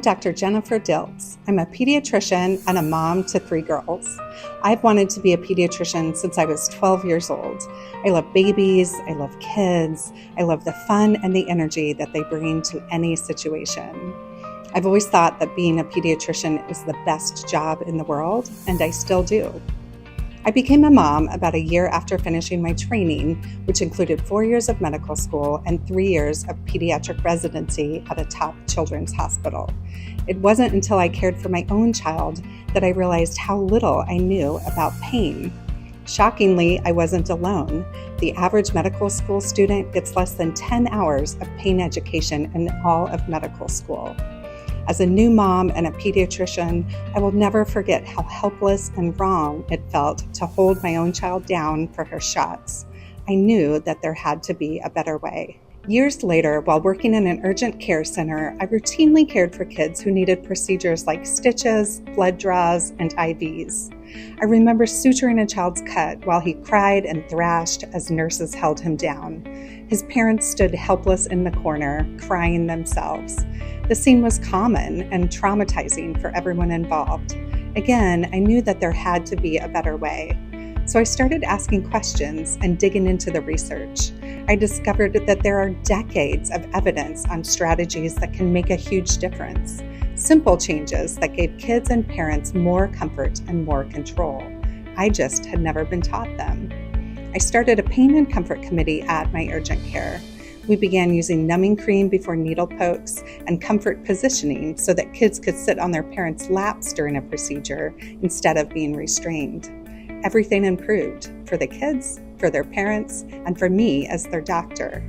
Dr. Jennifer Dilts. I'm a pediatrician and a mom to 3 girls. I've wanted to be a pediatrician since I was 12 years old. I love babies, I love kids, I love the fun and the energy that they bring to any situation. I've always thought that being a pediatrician is the best job in the world, and I still do. I became a mom about a year after finishing my training, which included 4 years of medical school and 3 years of pediatric residency at a top children's hospital. It wasn't until I cared for my own child that I realized how little I knew about pain. Shockingly, I wasn't alone. The average medical school student gets less than 10 hours of pain education in all of medical school. As a new mom and a pediatrician, I will never forget how helpless and wrong it felt to hold my own child down for her shots. I knew that there had to be a better way. Years later, while working in an urgent care center, I routinely cared for kids who needed procedures like stitches, blood draws, and IVs. I remember suturing a child's cut while he cried and thrashed as nurses held him down. His parents stood helpless in the corner, crying themselves. The scene was common and traumatizing for everyone involved. Again, I knew that there had to be a better way. So I started asking questions and digging into the research. I discovered that there are decades of evidence on strategies that can make a huge difference. Simple changes that gave kids and parents more comfort and more control. I just had never been taught them. I started a pain and comfort committee at my urgent care. We began using numbing cream before needle pokes and comfort positioning so that kids could sit on their parents' laps during a procedure instead of being restrained. Everything improved for the kids, for their parents, and for me as their doctor.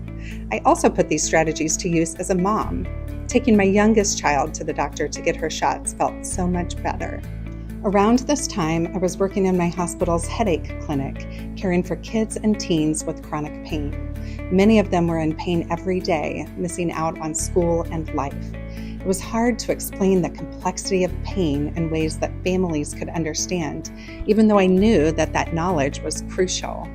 I also put these strategies to use as a mom. Taking my youngest child to the doctor to get her shots felt so much better. Around this time, I was working in my hospital's headache clinic, caring for kids and teens with chronic pain. Many of them were in pain every day, missing out on school and life. It was hard to explain the complexity of pain in ways that families could understand, even though I knew that knowledge was crucial.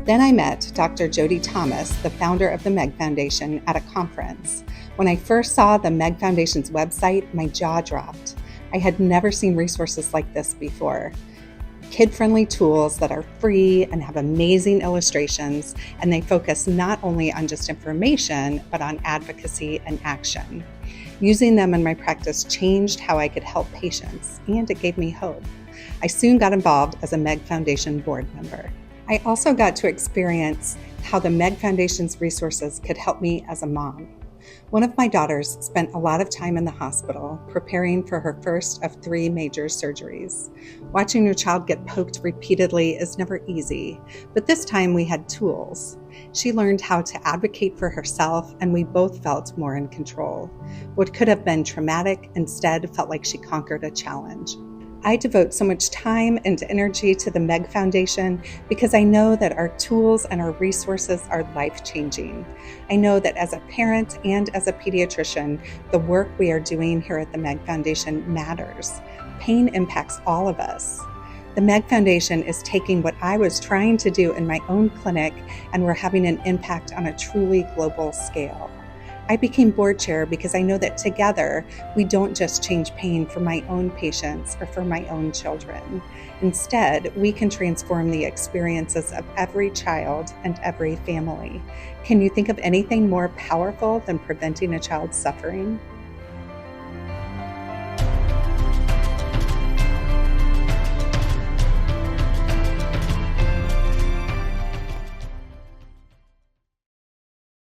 Then I met Dr. Jody Thomas, the founder of the Meg Foundation, at a conference. When I first saw the Meg Foundation's website, my jaw dropped. I had never seen resources like this before. Kid-friendly tools that are free and have amazing illustrations, and they focus not only on just information, but on advocacy and action. Using them in my practice changed how I could help patients, and it gave me hope. I soon got involved as a Meg Foundation board member. I also got to experience how the Meg Foundation's resources could help me as a mom. One of my daughters spent a lot of time in the hospital preparing for her first of 3 major surgeries. Watching your child get poked repeatedly is never easy, but this time we had tools. She learned how to advocate for herself, and we both felt more in control. What could have been traumatic instead felt like she conquered a challenge. I devote so much time and energy to the Meg Foundation because I know that our tools and our resources are life-changing. I know that as a parent and as a pediatrician, the work we are doing here at the Meg Foundation matters. Pain impacts all of us. The Meg Foundation is taking what I was trying to do in my own clinic, and we're having an impact on a truly global scale. I became board chair because I know that together we don't just change pain for my own patients or for my own children. Instead, we can transform the experiences of every child and every family. Can you think of anything more powerful than preventing a child's suffering?